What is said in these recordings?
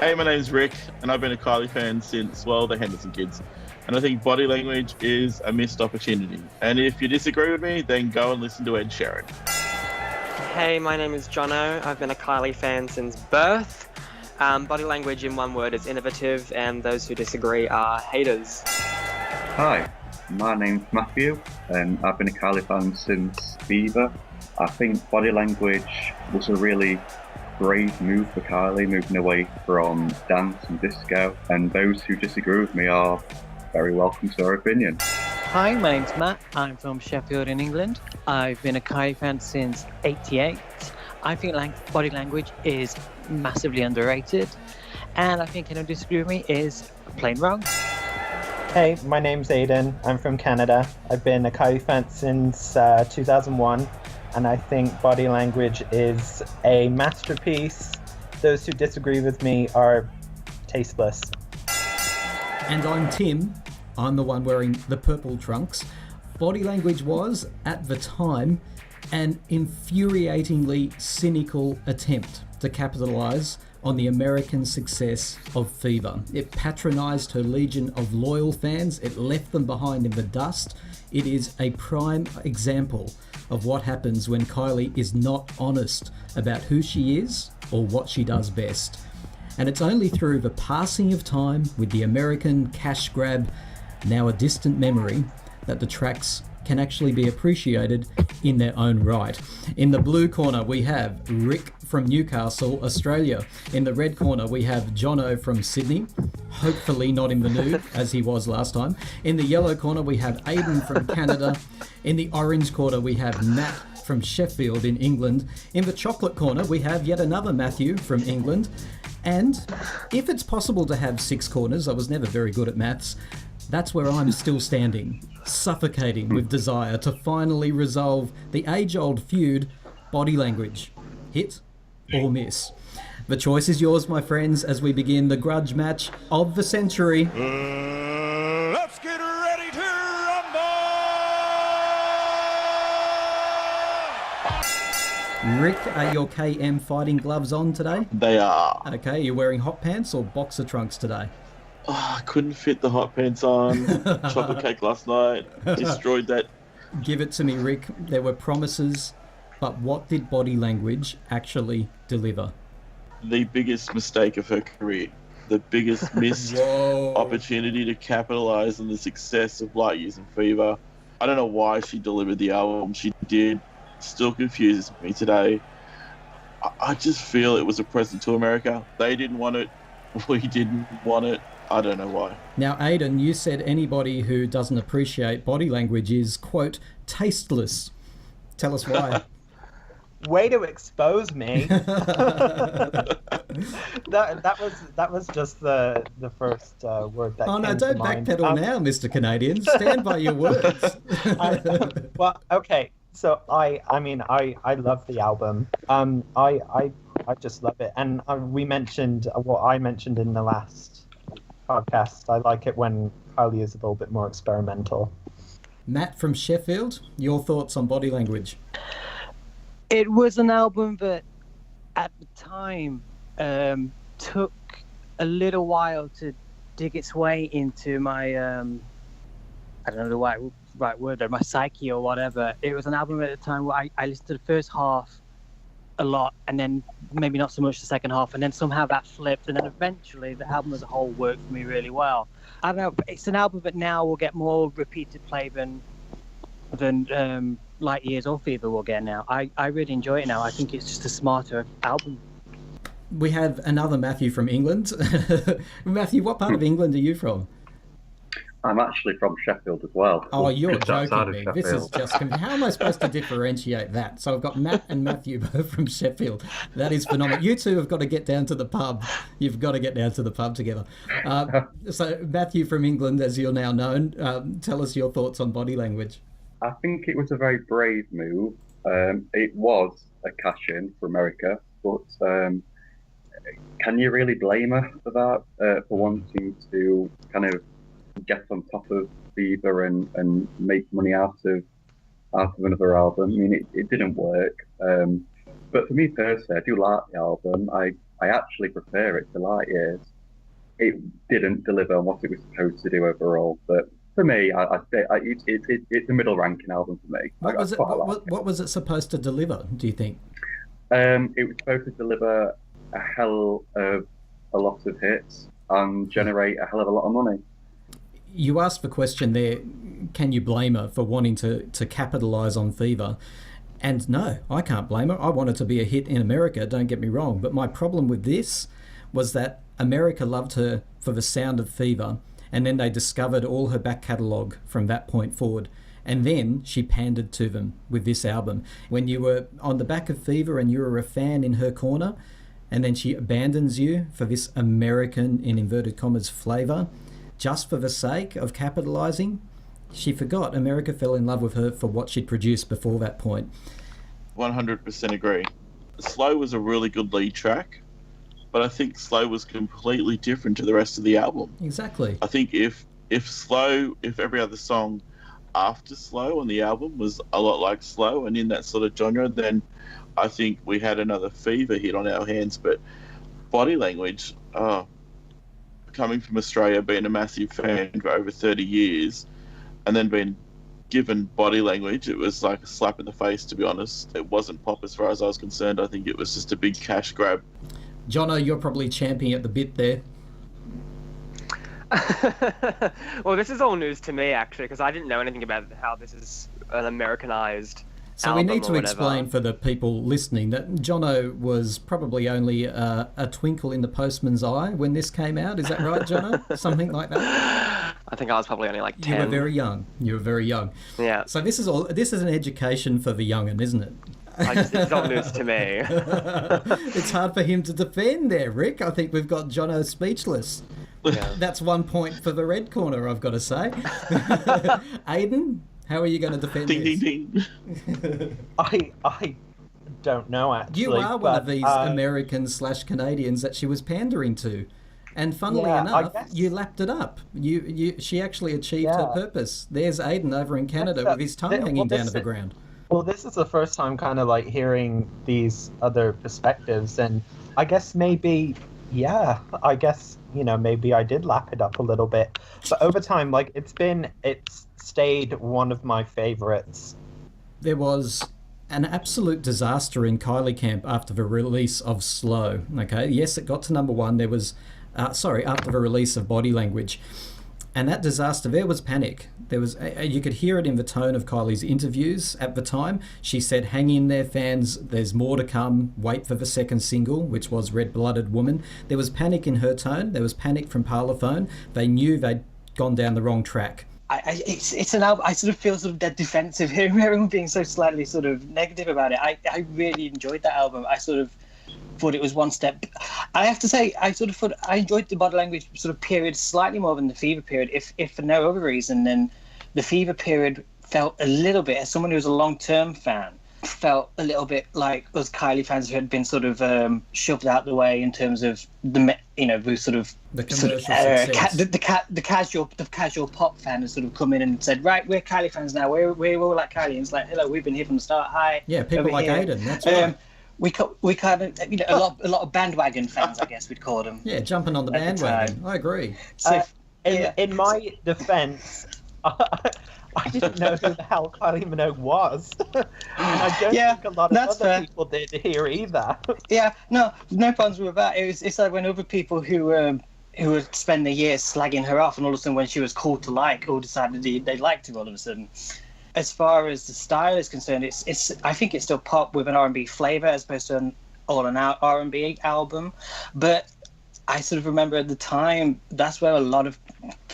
Hey, my name's Rick, and I've been a Kylie fan since, well, the Henderson kids. And I think body language is a missed opportunity. And if you disagree with me, then go and listen to Ed Sheeran. Hey, my name is Jono. I've been a Kylie fan since birth. Body language in one word is innovative, and those who disagree are haters. Hi, my name's Matthew, and I've been a Kylie fan since Fever. I think body language was a really brave move for Kylie, moving away from dance and disco, and those who disagree with me are very welcome to her opinion. Hi, my name's Matt. I'm from Sheffield in England. I've been a Kylie fan since '88. I think body language is massively underrated, and I think anyone who disagrees with me is plain wrong. Hey, my name's Aiden. I'm from Canada. I've been a Kylie fan since 2001, and I think body language is a masterpiece. Those who disagree with me are tasteless. And I'm Tim. I'm the one wearing the purple trunks. Body language was, at the time, an infuriatingly cynical attempt to capitalise on the American success of Fever. It patronised her legion of loyal fans. It left them behind in the dust. It is a prime example of what happens when Kylie is not honest about who she is or what she does best. And it's only through the passing of time with the American cash grab, now a distant memory, that the tracks can actually be appreciated in their own right. In the blue corner, we have Rick from Newcastle, Australia. In the red corner, we have Jono from Sydney, hopefully not in the nude, as he was last time. In the yellow corner, we have Aiden from Canada. In the orange corner, we have Matt from Sheffield in England. In the chocolate corner, we have yet another Matthew from England. And if it's possible to have 6 corners, I was never very good at maths, that's where I'm still standing, suffocating with desire to finally resolve the age-old feud, body language. Hit or miss? The choice is yours, my friends, as we begin the grudge match of the century. Let's get ready to rumble! Rick, are your KM fighting gloves on today? They are. Okay, you're wearing hot pants or boxer trunks today? Oh, I couldn't fit the hot pants on. Chocolate cake last night. Destroyed that. Give it to me, Rick. There were promises, but what did body language actually deliver? The biggest mistake of her career. The biggest missed opportunity to capitalise on the success of Light Years and Fever. I don't know why she delivered the album she did. Still confuses me today. I just feel it was a present to America. They didn't want it. We didn't want it. I don't know why. Now, Aiden, you said anybody who doesn't appreciate body language is, quote, tasteless. Tell us why. Way to expose me. that was just the first word that Oh, came no, to don't mind. backpedal now, Mr. Canadian. Stand by your words. Well, okay. So I love the album. I just love it, and we mentioned what I mentioned in the last podcast. I like it when Kylie is a little bit more experimental. Matt from Sheffield, your thoughts on body language? It was an album that, at the time, took a little while to dig its way into my, I don't know the right word, or my psyche or whatever. It was an album at the time where I listened to the first half a lot, and then maybe not so much the second half, and then somehow that flipped, and then eventually the album as a whole worked for me really well. I don't know, it's an album that now will get more repeated play than Light Years or Fever will get now. I really enjoy it now. I think it's just a smarter album. We have another Matthew from England. Matthew, what part of England are you from? I'm actually from Sheffield as well. Oh, you're Just outside joking of me. Sheffield. This is just... How am I supposed to differentiate that? So I've got Matt and Matthew both from Sheffield. That is phenomenal. You two have got to get down to the pub. You've got to get down to the pub together. So Matthew from England, as you're now known, tell us your thoughts on body language. I think it was a very brave move. It was a cash-in for America, but can you really blame her for that, for wanting to kind of get on top of Fever and make money out of another album? I mean, it didn't work. But for me personally, I do like the album. I I actually prefer it to Light Years. It didn't deliver on what it was supposed to do overall, but for me, it's a middle ranking album for me. What was it? quite like it. What was it supposed to deliver? Do you think? It was supposed to deliver a hell of a lot of hits and generate a hell of a lot of money. You asked the question there, can you blame her for wanting to capitalise on Fever? And no, I can't blame her. I want it to be a hit in America, don't get me wrong. But my problem with this was that America loved her for the sound of Fever, and then they discovered all her back catalogue from that point forward. And then she pandered to them with this album. When you were on the back of Fever and you were a fan in her corner, and then she abandons you for this American, in inverted commas, flavour, just for the sake of capitalising, she forgot America fell in love with her for what she'd produced before that point. 100% agree. Slow was a really good lead track, but I think Slow was completely different to the rest of the album. Exactly. I think if every other song after Slow on the album was a lot like Slow and in that sort of genre, then I think we had another Fever hit on our hands. But Body Language, coming from Australia, being a massive fan for over 30 years, and then being given Body Language, it was like a slap in the face, to be honest. It wasn't pop as far as I was concerned. I think it was just a big cash grab. Jono, you're probably champing at the bit there. Well, this is all news to me, actually, because I didn't know anything about how this is an Americanized So we need to album or explain whatever. for the people listening that Jono was probably only a twinkle in the postman's eye when this came out. Is that right, Jono? Something like that? I think I was probably only like 10. You were very young. You were very young. Yeah. So this is an education for the young'un, isn't it? It's all news to me. It's hard for him to defend there, Rick. I think we've got Jono speechless. Yeah. That's 1 point for the red corner, I've got to say. Aidan, how are you going to defend Ding, this? ding, ding. I don't know, actually. You are one of but, these Americans/Canadians that she was pandering to. And funnily Yeah, I enough, guess- you lapped it up. She actually achieved her Yeah. purpose. There's Aidan over in Canada That's with his tongue well, hanging down this to the is- ground. Well, this is the first time kind of like hearing these other perspectives, and I guess maybe, maybe I did lap it up a little bit. But over time, like, it's stayed one of my favorites. There was an absolute disaster in Kylie camp after the release of Slow. Okay, yes, it got to number one. There was, after the release of Body Language. And that disaster, there was panic. There was, you could hear it in the tone of Kylie's interviews at the time. She said, "Hang in there, fans. There's more to come. Wait for the second single," which was Red Blooded Woman. There was panic in her tone. There was panic from Parlophone. They knew they'd gone down the wrong track. It's an album. I sort of feel sort of dead defensive hearing everyone being so slightly sort of negative about it. I really enjoyed that album. I sort of thought it was one step. I have to say, I sort of thought I enjoyed the Body Language sort of period slightly more than the Fever period, if for no other reason than the Fever period felt a little bit, as someone who was a long-term fan, felt a little bit like us Kylie fans who had been sort of shoved out the way in terms of we sort of The commercial success. the casual pop fan has sort of come in and said, right, we're Kylie fans now. We're all like Kylie. And it's like, hello, we've been here from the start. Hi. Yeah, people over like here. Aidan, that's right. We kind of, a lot of bandwagon fans, I guess we'd call them. Yeah, jumping on the At the bandwagon. time. I agree. So, In my defense, I didn't know who the hell Kylie Minogue was. And I don't think a lot of that's other fair. people did here either. Yeah, no problems with that. It's like when other people who would spend their years slagging her off, and all of a sudden when she was cool to like, all decided they liked her all of a sudden. As far as the style is concerned, it's I think it's still pop with an R&B flavor as opposed to an all-and-out R&B album. But I sort of remember at the time that's where a lot of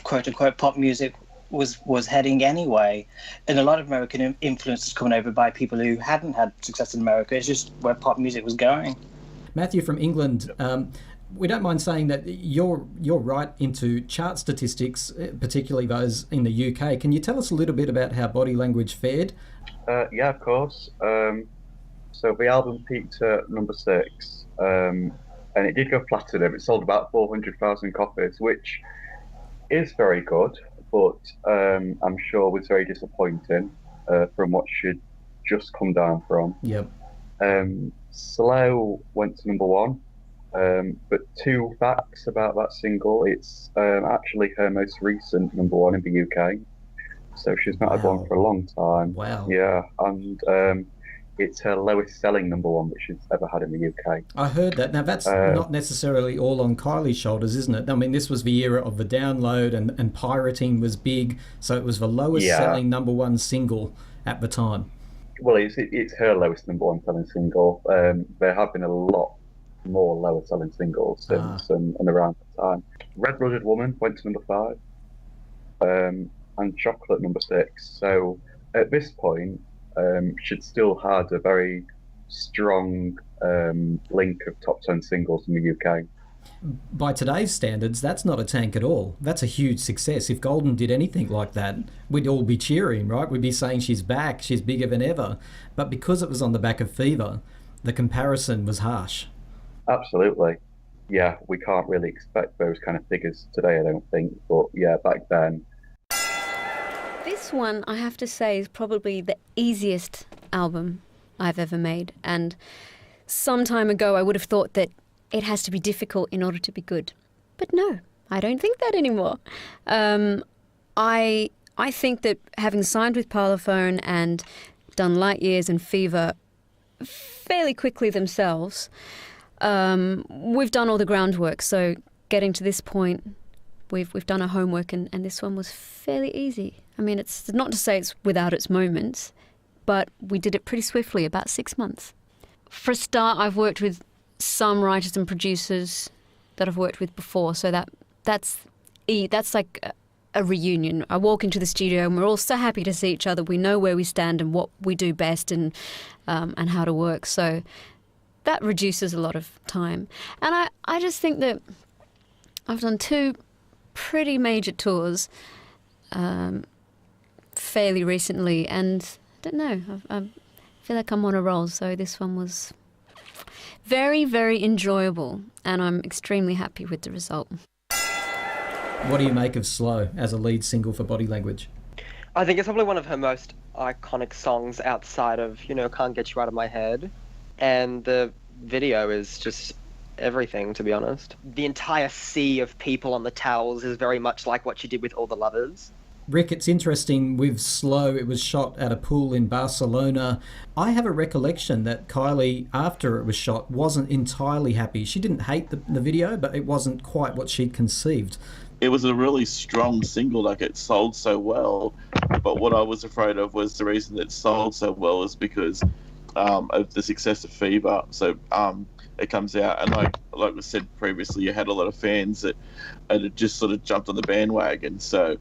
quote-unquote pop music was heading anyway, and a lot of American influence was coming over by people who hadn't had success in America. It's just where pop music was going. Matthew from England, we don't mind saying that you're right into chart statistics, particularly those in the UK. Can you tell us a little bit about how Body Language fared? Yeah, of course. So the album peaked at number 6, and it did go platinum. It sold about 400,000 copies, which is very good, but I'm sure was very disappointing from what she'd just come down from. Yep. Slow went to number 1, But two facts about that single: it's actually her most recent number one in the UK. So she's not had one for a long time. Wow. Yeah, and it's her lowest selling number one that she's ever had in the UK. I heard that. Now, that's not necessarily all on Kylie's shoulders, isn't it? I mean, this was the era of the download and pirating was big, so it was the lowest selling number one single at the time. Well, it's her lowest number one selling single. There have been a lot more lower selling singles since and around that time. Red Blooded Woman went to number 5. And Chocolate number 6. So at this point, she'd still had a very strong link of top 10 singles in the UK. By today's standards, that's not a tank at all. That's a huge success. If Golden did anything like that, we'd all be cheering, right? We'd be saying she's back, she's bigger than ever. But because it was on the back of Fever, the comparison was harsh. Absolutely. Yeah, we can't really expect those kind of figures today, I don't think. But yeah, back then. This one, I have to say, is probably the easiest album I've ever made. And some time ago, I would have thought that it has to be difficult in order to be good. But no, I don't think that anymore. I think that having signed with Parlophone and done Light Years and Fever fairly quickly themselves, we've done all the groundwork. So getting to this point, we've done our homework, and this one was fairly easy. I mean, it's not to say it's without its moments, but we did it pretty swiftly, about 6 months. For a start, I've worked with some writers and producers that I've worked with before, so that's like a reunion. I walk into the studio and we're all so happy to see each other. We know where we stand and what we do best and how to work. So that reduces a lot of time. And I just think that I've done 2 pretty major tours fairly recently, and I don't know, I feel like I'm on a roll, so this one was very, very enjoyable, and I'm extremely happy with the result. What do you make of Slow as a lead single for Body Language? I think it's probably one of her most iconic songs outside of, Can't Get You Out of My Head. And the video is just everything, to be honest. The entire sea of people on the towels is very much like what she did with All the Lovers. Rick, it's interesting, with Slow, it was shot at a pool in Barcelona. I have a recollection that Kylie, after it was shot, wasn't entirely happy. She didn't hate the video, but it wasn't quite what she'd conceived. It was a really strong single, like it sold so well. But what I was afraid of was the reason that it sold so well is because of the success of Fever. So it comes out, and like was said previously, you had a lot of fans that had just sort of jumped on the bandwagon. So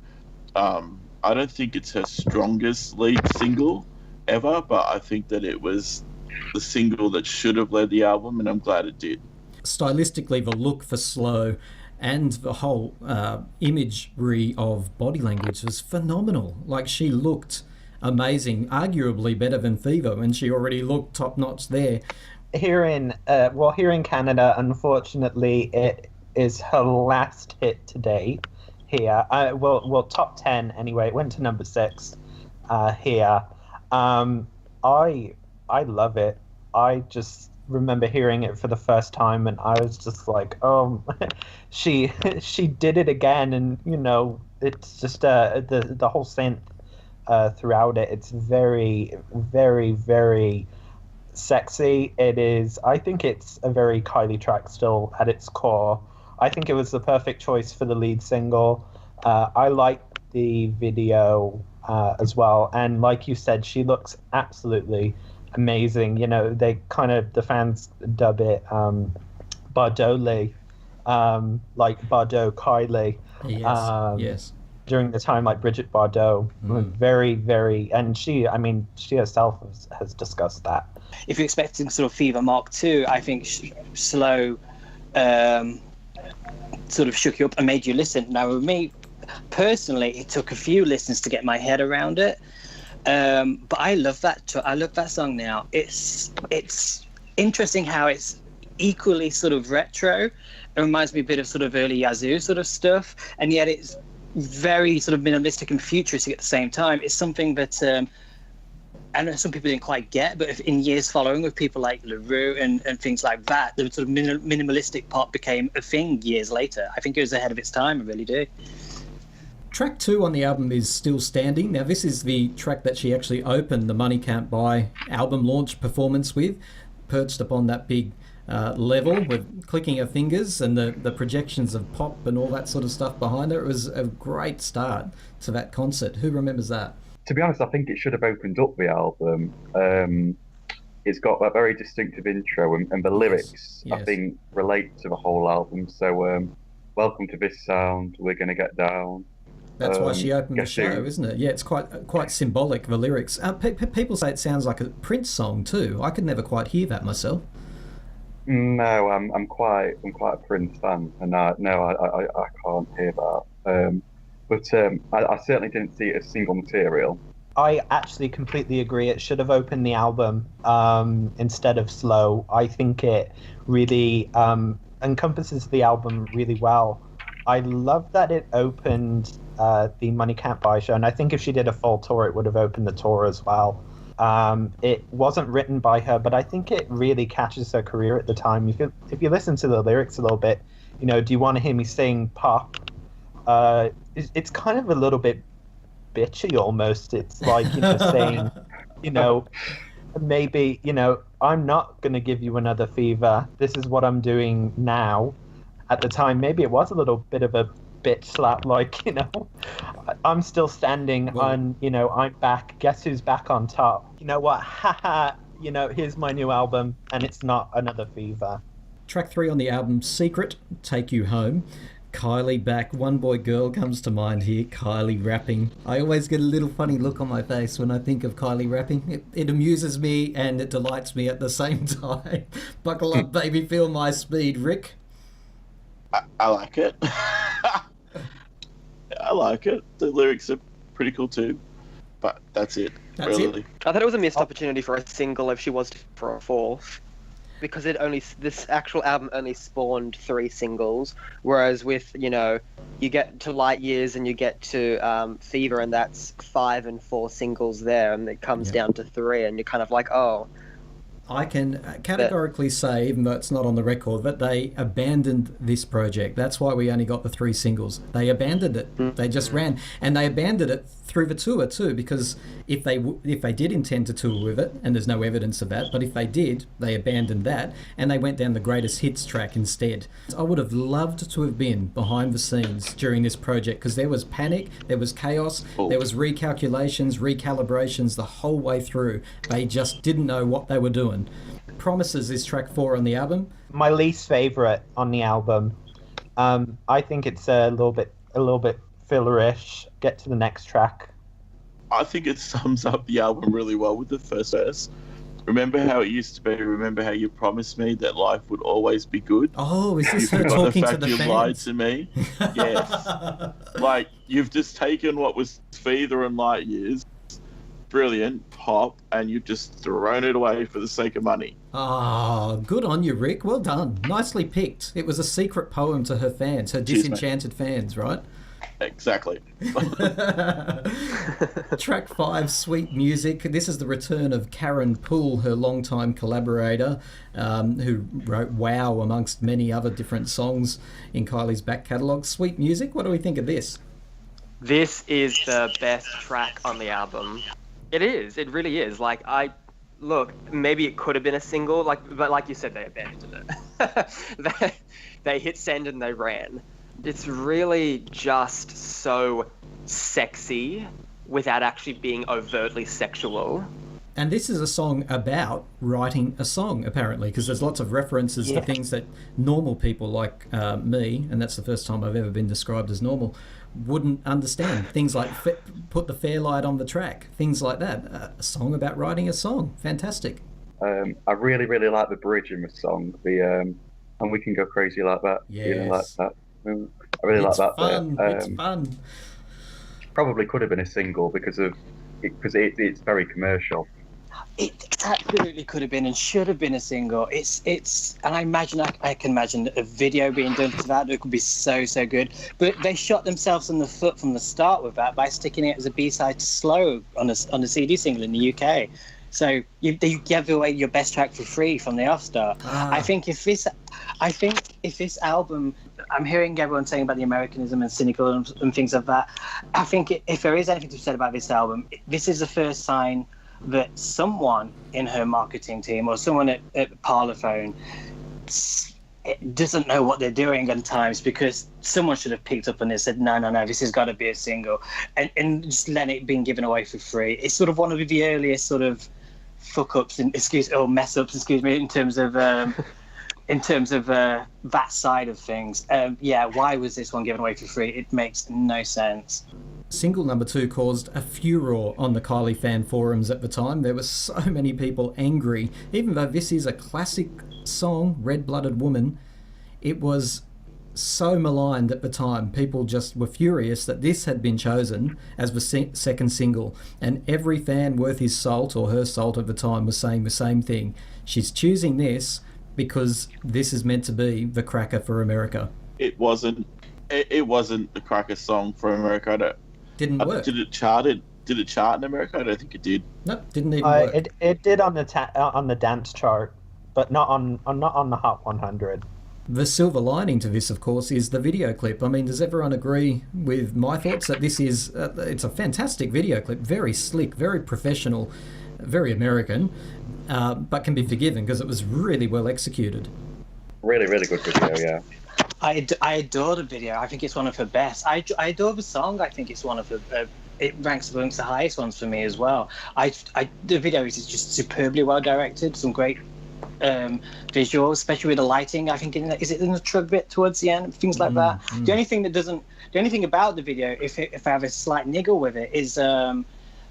I don't think it's her strongest lead single ever, but I think that it was the single that should have led the album, and I'm glad it did. Stylistically, the look for Slow and the whole imagery of Body Language was phenomenal. Like, she looked amazing, arguably better than Fever, and she already looked top-notch there. Here in Canada, unfortunately, it is her last hit to date. Here, top 10 anyway. It went to number 6 here. I love it. I just remember hearing it for the first time, and I was just like, oh, she did it again. And it's just the whole synth throughout it. It's very, very, very sexy. It is. I think it's a very Kylie track still at its core. I think it was the perfect choice for the lead single. I like the video as well. And like you said, she looks absolutely amazing. The fans dub it Bardot-ly, like Bardot Kylie. Yes. During the time, like Brigitte Bardot. Very, very, and she herself has discussed that. If you're expecting sort of Fever Mark II, I think Slow sort of shook you up and made you listen. Now, with me personally, it took a few listens to get my head around it, but I love that song now. It's interesting how it's equally sort of retro. It reminds me a bit of sort of early Yazoo sort of stuff, and yet it's very sort of minimalistic and futuristic at the same time. It's something that I know some people didn't quite get, but if in years following with people like LaRue and things like that, the sort of minimalistic pop became a thing years later. I think it was ahead of its time, I really do. Track 2 on the album is Still Standing. Now, this is the track that she actually opened the Money Can't Buy album launch performance with, perched upon that big level with clicking her fingers and the projections of pop and all that sort of stuff behind her. It was a great start to that concert. Who remembers that? To be honest, I think it should have opened up the album. It's got a very distinctive intro, and the lyrics, Yes. I think, relate to the whole album. So, welcome to this sound, we're going to get down. That's why she opened the Guess show, Who? isn't it? Yeah, it's quite symbolic, the lyrics. People say it sounds like a Prince song too. I could never quite hear that myself. No, I'm quite a Prince fan, and I can't hear that. But I certainly didn't see it as single material. I actually completely agree. It should have opened the album instead of Slow. I think it really encompasses the album really well. I love that it opened the Money Can't Buy show, and I think if she did a full tour, it would have opened the tour as well. It wasn't written by her, but I think it really catches her career at the time. If you listen to the lyrics a little bit, do you want to hear me sing pop? It's kind of a little bit bitchy almost. It's like, saying, maybe, I'm not going to give you another fever. This is what I'm doing now. At the time, maybe it was a little bit of a bitch slap, like, I'm still standing on, I'm back. Guess who's back on top? You know what? Haha, here's my new album, and it's not another fever. Track 3 on the album, Secret, Take You Home. Kylie back. One Boy Girl comes to mind here. Kylie rapping. I always get a little funny look on my face when I think of Kylie rapping. It amuses me and it delights me at the same time. Buckle up, baby, feel my speed. Rick? I like it. I like it. The lyrics are pretty cool too. But that's it. That's really. it? I thought it was a missed opportunity for a single if she was for a fourth, because this actual album only spawned 3 singles, whereas with you get to Light Years and you get to Fever, and that's 5 and 4 singles there, and it comes down to 3, and you're kind of like, oh. I can categorically say, even though it's not on the record, that they abandoned this project. That's why we only got the 3 singles. They abandoned it. They just ran, and they abandoned it through the tour too. Because if they did intend to tour with it, and there's no evidence of that, but if they did, they abandoned that and they went down the greatest hits track instead. I would have loved to have been behind the scenes during this project, because there was panic, there was chaos, there was recalculations, recalibrations the whole way through. They just didn't know what they were doing. Promises is track 4 on the album. My least favorite on the album. I think it's a little bit fillerish. Get to the next track. I think it sums up the album really well with the first verse. Remember how it used to be. Remember how you promised me that life would always be good. Oh, is this You her forgot talking the to fact the you fans? lied to me. Yes. Like, you've just taken what was Fever and Light Years, brilliant pop, and you've just thrown it away for the sake of money. Oh, good on you, Rick. Well done. Nicely picked. It was a secret poem to her fans, her Cheers, mate. disenchanted fans, right? Exactly. Track 5, Sweet Music. This is the return of Karen Poole, her longtime collaborator, who wrote Wow amongst many other different songs in Kylie's back catalogue. Sweet Music, what do we think of this? This is the best track on the album. It is. It really is. Like, look, maybe it could have been a single, but like you said, they abandoned it. They hit send and they ran. It's really just so sexy without actually being overtly sexual. And this is a song about writing a song, apparently, because there's lots of references to things that normal people like me, and that's the first time I've ever been described as normal, wouldn't understand. Things like put the fairlight on the track, things like that. A song about writing a song. Fantastic. I really, really like the bridge in the song. And we can go crazy like that. Yes. Like that. I really like that fun. bit. It's fun. Probably could have been a single because it's very commercial. It absolutely could have been and should have been a single. And I imagine I can imagine a video being done for that. It could be so good. But they shot themselves in the foot from the start with that by sticking it as a B-side to Slow on a CD single in the UK. So you give away your best track for free from the off start. I think if this album, I'm hearing everyone saying about the Americanism and cynical and things like that. I think if there is anything to be said about this album, this is the first sign that someone in her marketing team or someone at Parlophone doesn't know what they're doing at times, because someone should have picked up on this and said, no, this has got to be a single, and just let it being given away for free. It's sort of one of the earliest sort of mess ups, in terms of that side of things. Why was this one given away for free? It makes no sense. Single number 2 caused a furore on the Kylie fan forums at the time. There were so many people angry. Even though this is a classic song, Red-Blooded Woman, it was so maligned at the time. People just were furious that this had been chosen as the second single, and every fan worth his salt or her salt at the time was saying the same thing. She's choosing this because this is meant to be the cracker for America. It wasn't the cracker song for America. Didn't work. Did it chart in America? I don't think it did. Nope, didn't even work. It did on the dance chart, but not on the Hot 100. The silver lining to this, of course, is the video clip. I mean, does everyone agree with my thoughts that this is it's a fantastic video clip, very slick, very professional, very American, but can be forgiven because it was really well executed. Really, really good video, yeah. I adore the video. I think it's one of her best. I adore the song. I think it's one of the it ranks amongst the highest ones for me as well. The video is just superbly well directed. Some great visuals, especially with the lighting. I think is it in the truck bit towards the end, things like that. The only thing about the video, if I have a slight niggle with it, is the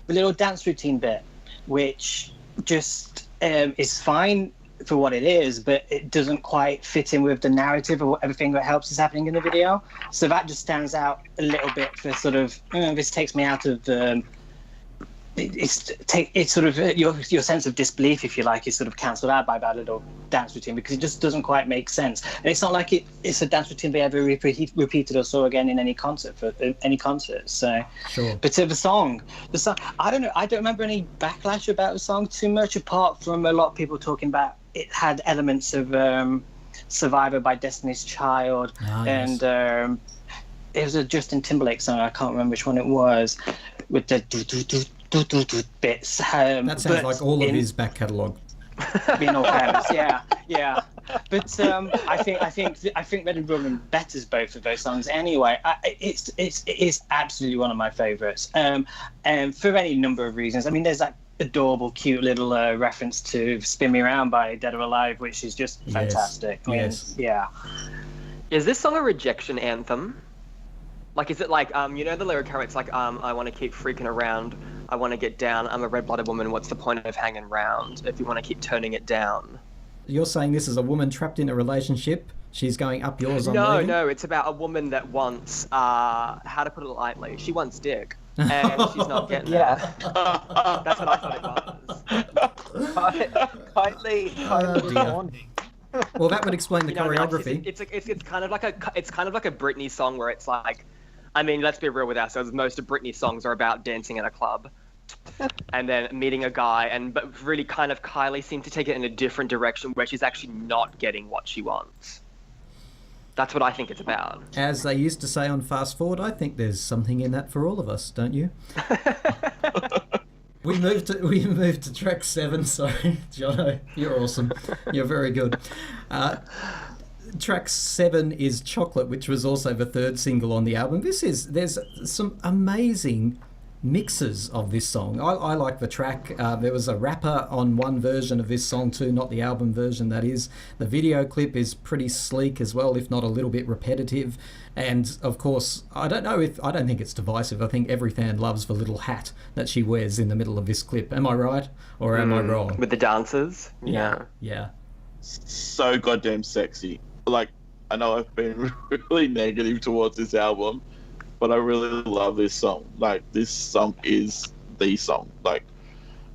little dance routine bit, which just is fine for what it is, but it doesn't quite fit in with the narrative or everything that helps is happening in the video. So that just stands out a little bit for sort of, this takes me out of the, it's sort of your sense of disbelief, if you like, is sort of cancelled out by that little dance routine, because it just doesn't quite make sense. And it's not like it's a dance routine they ever repeated or saw again in any concert. So, sure. But the song, I don't know. I don't remember any backlash about the song too much, apart from a lot of people talking about it had elements of Survivor by Destiny's Child, yes. and it was a Justin Timberlake song. I can't remember which one it was, with the bits. That sounds like all of his back catalogue. In all fairness, yeah. But I think Red and Woman betters both of those songs anyway. It is absolutely one of my favourites, and for any number of reasons. I mean, there's that adorable, cute little reference to "Spin Me Around" by Dead or Alive, which is just fantastic. Yes. Yeah. Is this song a rejection anthem? Like, is it like, the lyric how it's like, I want to keep freaking around, I want to get down, I'm a red-blooded woman, what's the point of hanging around if you want to keep turning it down? You're saying this is a woman trapped in a relationship, she's going up yours on leaving? No, it's about a woman that wants, how to put it lightly, she wants dick, and she's not getting it. That's what I thought it was. Kylie. Well, that would explain the choreography. It's kind of like a Britney song where it's like, I mean, let's be real with ourselves. Most of Britney's songs are about dancing in a club, and then meeting a guy. But really, kind of Kylie seemed to take it in a different direction where she's actually not getting what she wants. That's what I think it's about. As they used to say on Fast Forward, I think there's something in that for all of us, don't you? We moved to track 7. Sorry, Jono, you're awesome. You're very good. Track 7 is Chocolate, which was also the third single on the album. There's some amazing mixes of this song. I like the track. There was a rapper on one version of this song too, not the album version, that is. The video clip is pretty sleek as well, if not a little bit repetitive. And of course, I don't think it's divisive. I think every fan loves the little hat that she wears in the middle of this clip. Am I right? Or am I wrong? With the dancers? Yeah. So goddamn sexy. Like, I know I've been really negative towards this album, but I really love this song. Like, this song is the song. Like,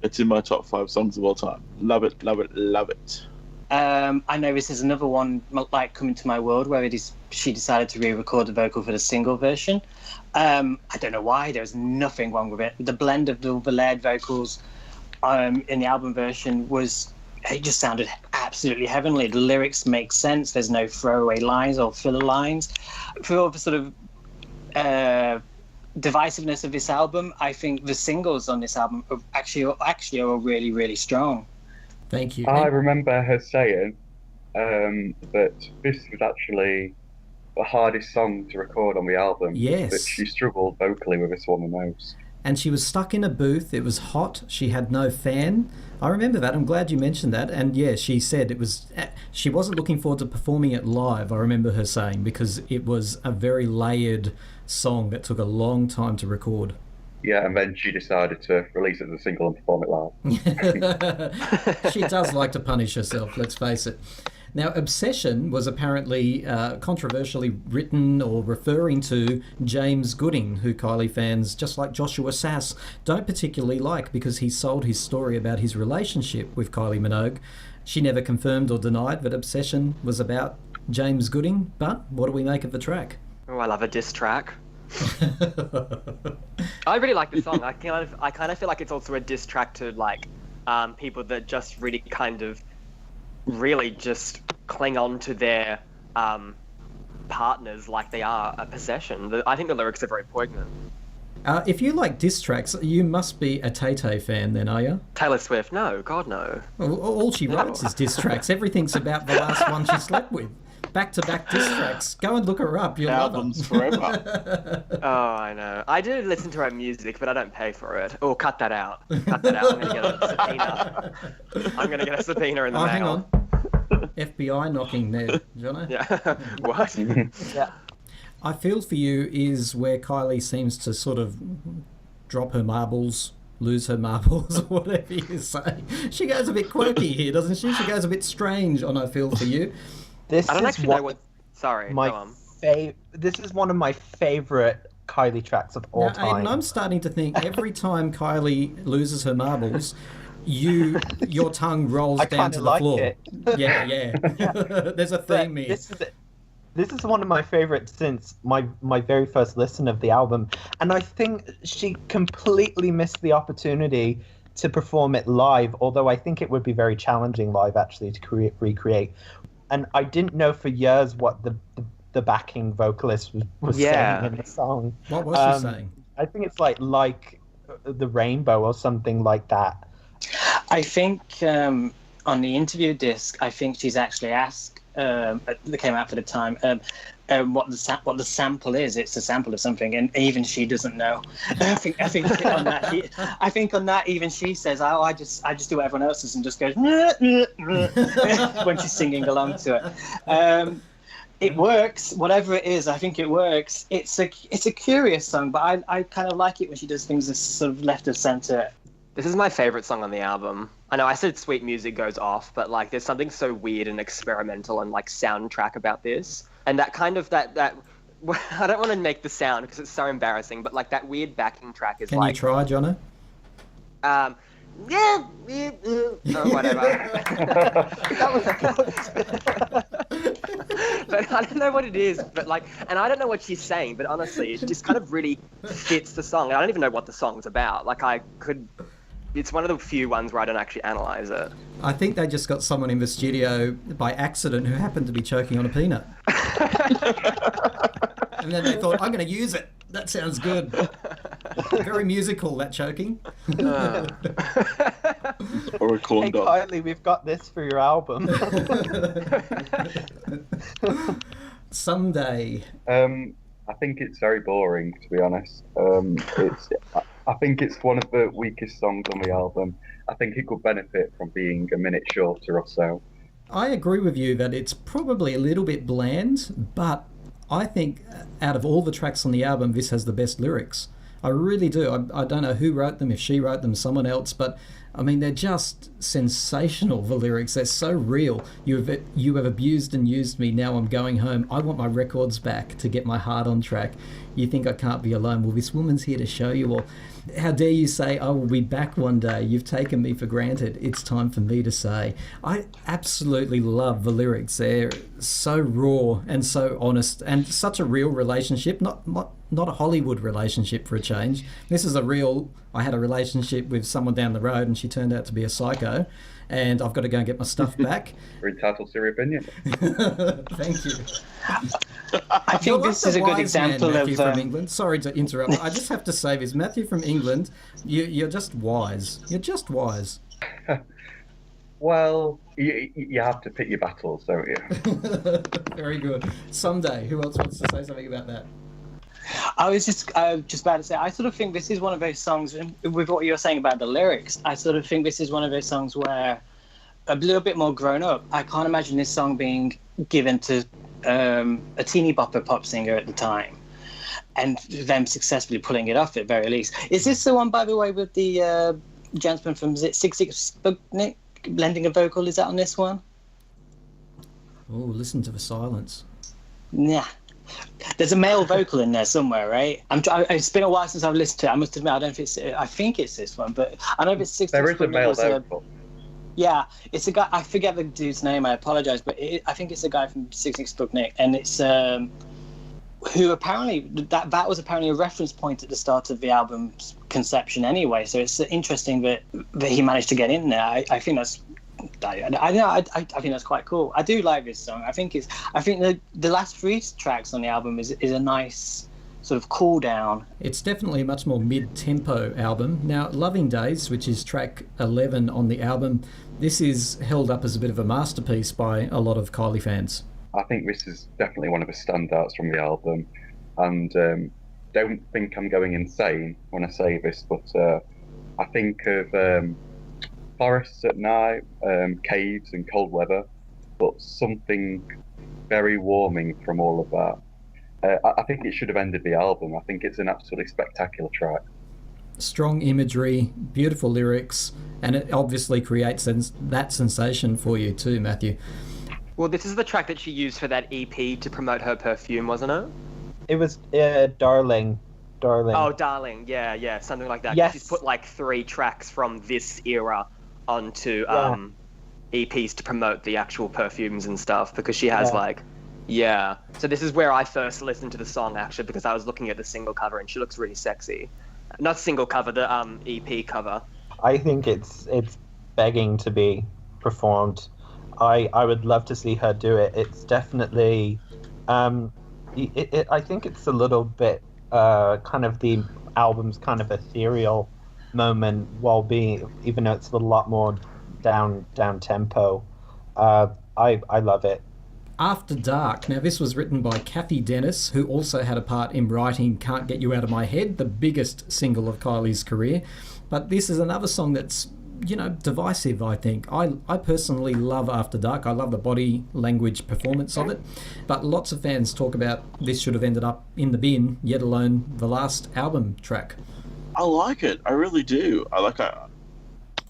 It's in my top 5 songs of all time. Love it, love it, love it. I know this is another one like Coming to My World where she decided to re-record the vocal for the single version. I don't know why. There's nothing wrong with it. The blend of the layered vocals in the album version it just sounded absolutely heavenly. The lyrics make sense. There's no throwaway lines or filler lines. For all the sort of divisiveness of this album, I think the singles on this album are actually really, really strong. Thank you. I remember her saying that this was actually the hardest song to record on the album. Yes. That she struggled vocally with this one the most. And she was stuck in a booth. It was hot. She had no fan. I remember that. I'm glad you mentioned that. And yeah, she said she wasn't looking forward to performing it live, I remember her saying, because it was a very layered song that took a long time to record. Yeah, and then she decided to release it as a single and perform it live. She does like to punish herself, let's face it. Now, Obsession was apparently controversially written or referring to James Gooding, who Kylie fans, just like Joshua Sass, don't particularly like because he sold his story about his relationship with Kylie Minogue. She never confirmed or denied that Obsession was about James Gooding, but what do we make of the track? Oh, I love a diss track. I really like the song. I kind of feel like it's also a diss track to like people that just really just cling on to their partners like they are a possession. I think the lyrics are very poignant. If you like diss tracks, you must be a Tay-Tay fan then, are you? Taylor Swift? No, God no. All she writes is diss tracks. Everything's about the last one she slept with. Back-to-back diss tracks. Go and look her up. You'll Albums love her. forever. Oh, I know. I do listen to her music, but I don't pay for it. Oh, cut that out. Cut that out. I'm going to get a subpoena. I'm going to get a subpoena in the mail. Hang on. FBI knocking there, Jono. Yeah. What? Yeah. I Feel For You is where Kylie seems to sort of drop her marbles, lose her marbles, or whatever you say. She goes a bit quirky here, doesn't she? She goes a bit strange on I Feel For You. This I don't is actually one know what... Sorry, my go on. This is one of my favourite Kylie tracks of all time. And I'm starting to think every time Kylie loses her marbles, your tongue rolls down to the floor. It. Yeah. There's a theme here. This is one of my favorites since my very first listen of the album, and I think she completely missed the opportunity to perform it live. Although I think it would be very challenging live, actually, to recreate. And I didn't know for years what the backing vocalist was saying in the song. What was she saying? I think it's like the rainbow or something like that. I think on the interview disc, I think she's actually asked that came out for the time what the sample is. It's a sample of something, and even she doesn't know. I think on that, even she says, "Oh, I just do what everyone else does," and just goes when she's singing along to it. It works, whatever it is. I think it works. It's a curious song, but I kind of like it when she does things that's sort of left of center. This is my favorite song on the album. I know I said Sweet Music Goes Off, but like there's something so weird and experimental and like soundtrack about this. And that kind of that I don't want to make the sound because it's so embarrassing, but like that weird backing track is Can like... you try, Jono? Yeah, or whatever. But I don't know what it is, but like, and I don't know what she's saying, but honestly, it just kind of really fits the song. I don't even know what the song's about. Like it's one of the few ones where I don't actually analyze it. I think they just got someone in the studio by accident who happened to be choking on a peanut. And then they thought, I'm going to use it. That sounds good. Very musical, that choking. Or a corn Hey, dog. Kylie, we've got this for your album. Someday. I think it's very boring, to be honest. I think it's one of the weakest songs on the album. I think it could benefit from being a minute shorter or so. I agree with you that it's probably a little bit bland, but I think out of all the tracks on the album, this has the best lyrics. I really do. I don't know who wrote them, if she wrote them, someone else, but I mean, they're just sensational, the lyrics. They're so real. You have abused and used me, now I'm going home. I want my records back to get my heart on track. You think I can't be alone? Well, this woman's here to show you all. How dare you say, I will be back one day. You've taken me for granted. It's time for me to say. I absolutely love the lyrics. They're so raw and so honest and such a real relationship. Not a Hollywood relationship for a change. This is a real, I had a relationship with someone down the road and she turned out to be a psycho and I've got to go and get my stuff back. We're entitled to your opinion. Thank you. I think this is a good example Matthew of from England. Sorry to interrupt. I just have to say this. Matthew from England, you're just wise. You're just wise. Well, you have to pick your battles, don't you? Very good. Someday, who else wants to say something about that? I was just about to say, I sort of think this is one of those songs, and with what you're saying about the lyrics, I sort of think this is one of those songs where a little bit more grown up. I can't imagine this song being given to a teeny bopper pop singer at the time and them successfully pulling it off at very least. Is this the one, by the way, with the gentleman from 66 Sputnik lending a vocal? Is that on this one? Oh, listen to the silence. Yeah. There's a male vocal in there somewhere, right? It's been a while since I've listened to it. I must admit, I don't know if it's. I think it's this one, but I know if it's 66. There is a male vocal. Yeah, it's a guy. I forget the dude's name. I apologize, but I think it's a guy from 66 Sputnik, and it's who apparently that was apparently a reference point at the start of the album's conception, anyway. So it's interesting that he managed to get in there. I think that's. I think that's quite cool. I do like this song. I think the last 3 tracks on the album is a nice sort of cool down. It's definitely a much more mid-tempo album. Now, Loving Days, which is track 11 on the album, this is held up as a bit of a masterpiece by a lot of Kylie fans. I think this is definitely one of the standouts from the album, and don't think I'm going insane when I say this, but I think of forests at night, caves and cold weather, but something very warming from all of that. I think it should have ended the album. I think it's an absolutely spectacular track. Strong imagery, beautiful lyrics, and it obviously creates that sensation for you too, Matthew. Well, this is the track that she used for that EP to promote her perfume, wasn't it? It was Darling. Oh, Darling, yeah, something like that. Yes. She's put like 3 tracks from this era onto EPs to promote the actual perfumes and stuff, because she has So this is where I first listened to the song, actually, because I was looking at the single cover and she looks really sexy. Not single cover, the EP cover. I think it's begging to be performed. I would love to see her do it. It's definitely I think it's a little bit kind of the album's kind of ethereal moment, while being, even though it's a lot more down tempo. I love it. After Dark. Now, this was written by Kathy Dennis, who also had a part in writing Can't Get You Out of My Head, the biggest single of Kylie's career. But this is another song that's, divisive, I think. I personally love After Dark. I love the body language performance of it. But lots of fans talk about this should have ended up in the bin, yet alone the last album track. I like it. I really do. I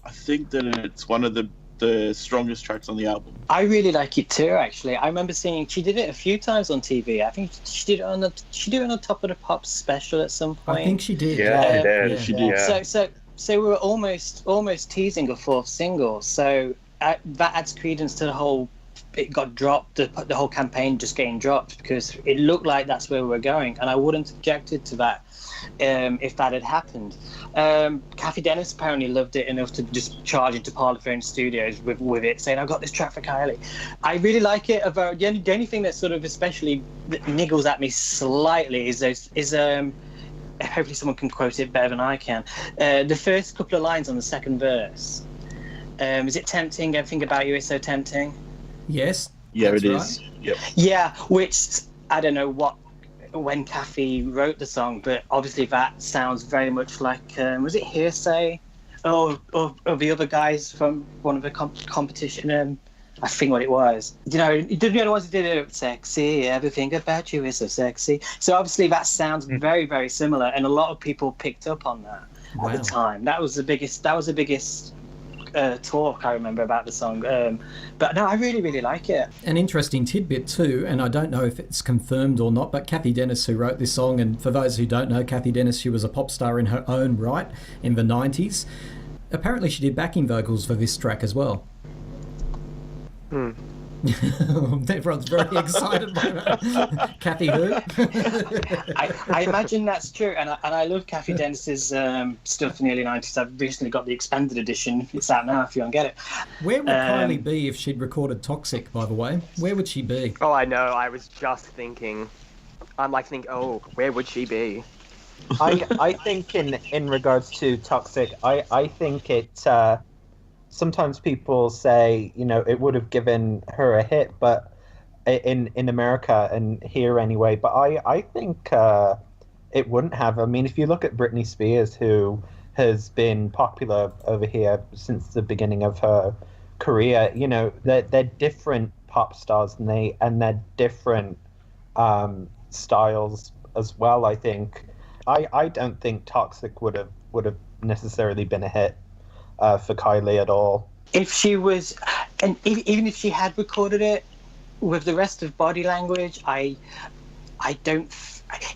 think that it's one of the strongest tracks on the album. I really like it too, actually. I remember seeing she did it a few times on TV. I think she did it on the Top of the Pops special at some point. I think she did. Yeah, she did. Yeah. So we were almost teasing a 4th single. So that adds credence to the whole. It got dropped. The whole campaign just getting dropped because it looked like that's where we were going, and I wouldn't have objected to that if that had happened. Kathy Dennis apparently loved it enough to just charge into Parlophone Studios with it, saying, "I've got this track for Kylie." I really like it. About the only thing that sort of especially niggles at me slightly is hopefully someone can quote it better than I can. The first couple of lines on the second verse. Is it tempting? Everything about you is so tempting. Yes. Yeah, it right. is. Yep. Yeah, which I don't know when Kathy wrote the song, but obviously that sounds very much like was it Hearsay or the other guys from one of the competition. I think what it was. The other ones who did it, sexy, everything about you is so sexy. So obviously that sounds very, very similar, and a lot of people picked up on that at the time. That was the biggest talk, I remember, about the song. But no, I really, really like it. An interesting tidbit too, and I don't know if it's confirmed or not, but Kathy Dennis, who wrote this song, and for those who don't know, Kathy Dennis, she was a pop star in her own right in the 90s. Apparently she did backing vocals for this track as well. Everyone's very excited by that. Kathy who? I imagine that's true, and I love Kathy Dennis's stuff in the early 90s. I've recently got the expanded edition. It's out now if you want to get it. Where would Kylie be if she'd recorded Toxic, by the way? Where would she be? Oh, I know. I was just thinking. I'm like thinking, oh, where would she be? I think in regards to Toxic, I think it... sometimes people say, it would have given her a hit, but in America and here anyway. But I think it wouldn't have. I mean, if you look at Britney Spears, who has been popular over here since the beginning of her career, they're different pop stars, and they're different styles as well. I think. I don't think Toxic would have necessarily been a hit for Kylie at all. If she was, and even if she had recorded it with the rest of Body Language, I don't.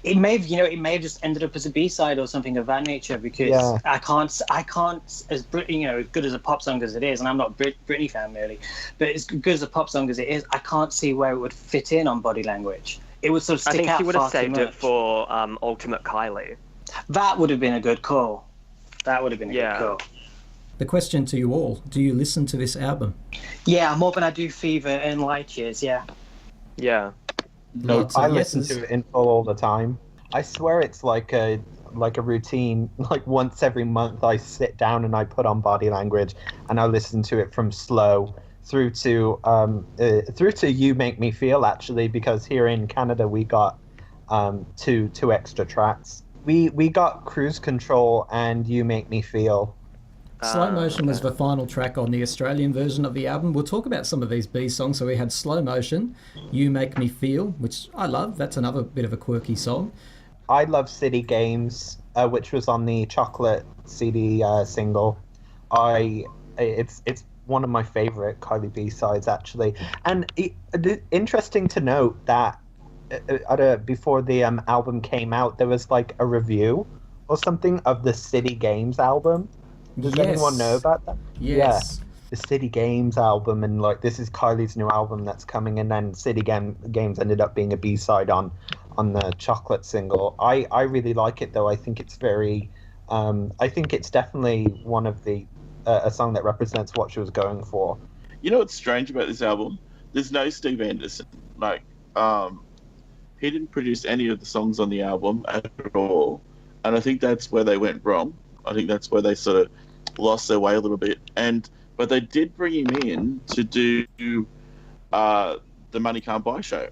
It may have just ended up as a B-side or something of that nature, because I can't as good as a pop song as it is, and I'm not a Britney fan really, but as good as a pop song as it is, I can't see where it would fit in on Body Language. It would sort of stick out. I think she would have far saved it for Ultimate Kylie. That would have been a good call. Good call. The question to you all, do you listen to this album? Yeah, more than I do Fever and Light Years, yeah. Yeah. No, I listen to it in full all the time. I swear it's like a routine. Like once every month I sit down and I put on Body Language and I listen to it from slow through to You Make Me Feel, actually, because here in Canada we got two extra tracks. We got Cruise Control and You Make Me Feel. Slow Motion was the final track on the Australian version of the album. We'll talk about some of these B songs. So we had Slow Motion, You Make Me Feel, which I love. That's another bit of a quirky song. I love City Games, which was on the Chocolate CD single. It's one of my favourite Kylie B-sides, actually. And interesting to note that before the album came out, there was like a review or something of the City Games album. Does anyone know about that? Yes. Yeah, the City Games album, and like this is Kylie's new album that's coming, and then City Games ended up being a B-side on the Chocolate single. I really like it though. I think it's very, I think it's definitely one of the a song that represents what she was going for. You know what's strange about this album? There's no Steve Anderson. Like, he didn't produce any of the songs on the album at all, and I think that's where they went wrong. I think that's where they sort of lost their way a little bit. But they did bring him in to do the Money Can't Buy show.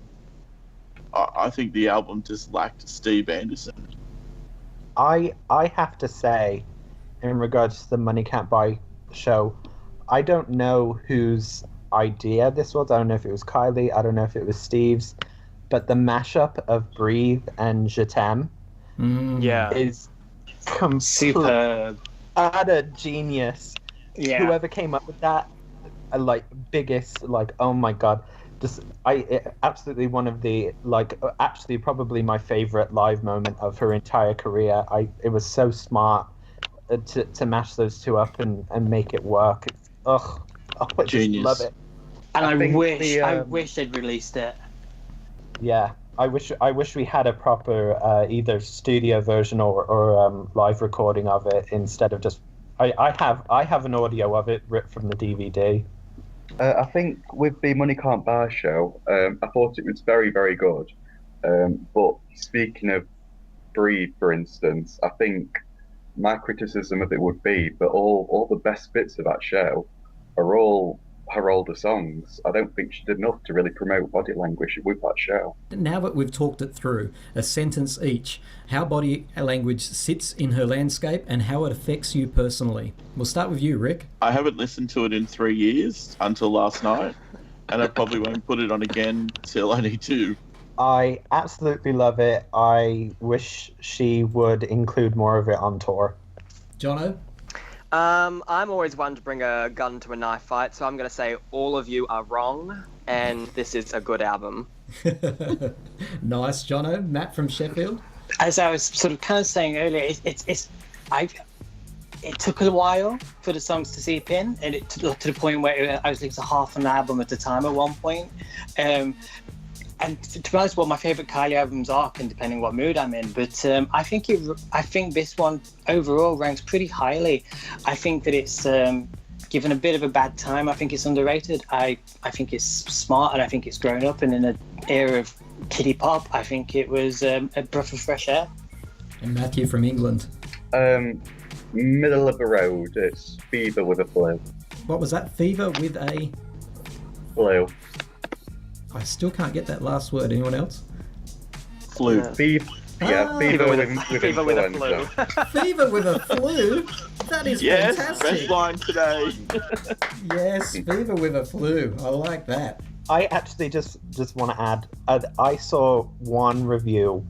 I think the album just lacked Steve Anderson. I have to say, in regards to the Money Can't Buy show, I don't know whose idea this was. I don't know if it was Kylie. I don't know if it was Steve's. But the mashup of Breathe and Je T'aime is superb. Utter genius. Yeah. Whoever came up with that, biggest, oh my god. Absolutely one of the, actually probably my favorite live moment of her entire career. It was so smart to mash those two up and make it work. I Genius. Just love it. And I wish they'd released it. Yeah, I wish we had a proper either studio version or live recording of it instead of just. I have an audio of it ripped from the DVD. I think with the Money Can't Buy show, I thought it was very, very good. But speaking of Breathe, for instance, I think my criticism of it would be that all the best bits of that show are all her older songs. I don't think she did enough to really promote Body Language with that show. Now that we've talked it through, a sentence each, how Body Language sits in her landscape and how it affects you personally. We'll start with you, Rick. I haven't listened to it in 3 years until last night, and I probably won't put it on again till I need to. I absolutely love it. I wish she would include more of it on tour. Jono? I'm always one to bring a gun to a knife fight, so I'm going to say all of you are wrong, and this is a good album. Nice, Jono. Matt from Sheffield. As I was sort of kind of saying earlier, it took a while for the songs to seep in, and to the point where I was listening to half an album at a time at one point. And to be honest, my favourite Kylie albums are, and depending what mood I'm in. But I think this one overall ranks pretty highly. I think that it's given a bit of a bad time. I think it's underrated. I think it's smart, and I think it's grown up. And in an era of kiddie pop, I think it was a breath of fresh air. And Matthew from England. Middle of the road. It's Fever with a flu. What was that? Fever with a... Flu. I still can't get that last word. Anyone else? Flu. Fever. Yeah, fever with influenza. Fever with a flu? That is fantastic. Best line today. Yes, fever with a flu. I like that. I actually just want to add, I saw one review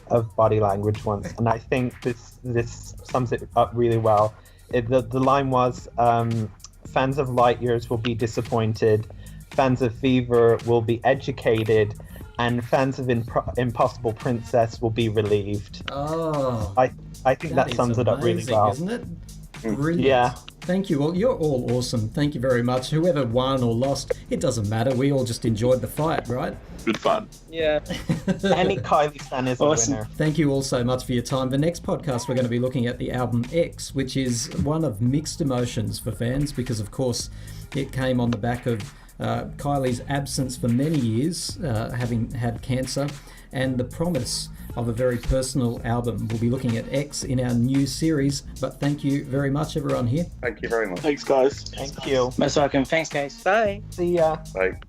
of Body Language once, and I think this sums it up really well. The line was, fans of Light Years will be disappointed, fans of Fever will be educated, and fans of Impossible Princess will be relieved. Oh, I think that sums it up really well. Isn't it? Brilliant. Yeah. Thank you all. You're all awesome. Thank you very much. Whoever won or lost, it doesn't matter. We all just enjoyed the fight, right? Good fun. Yeah. Any Kylie fan is Awesome. a winner. Thank you all so much for your time. The next podcast, we're going to be looking at the album X, which is one of mixed emotions for fans because, of course, it came on the back of Kylie's absence for many years, having had cancer, and the promise of a very personal album. We'll be looking at X in our new series, but thank you very much, everyone here. Thank you very much. Thanks, guys. Thank you. Most welcome. Thanks, guys. Bye. See ya. Bye.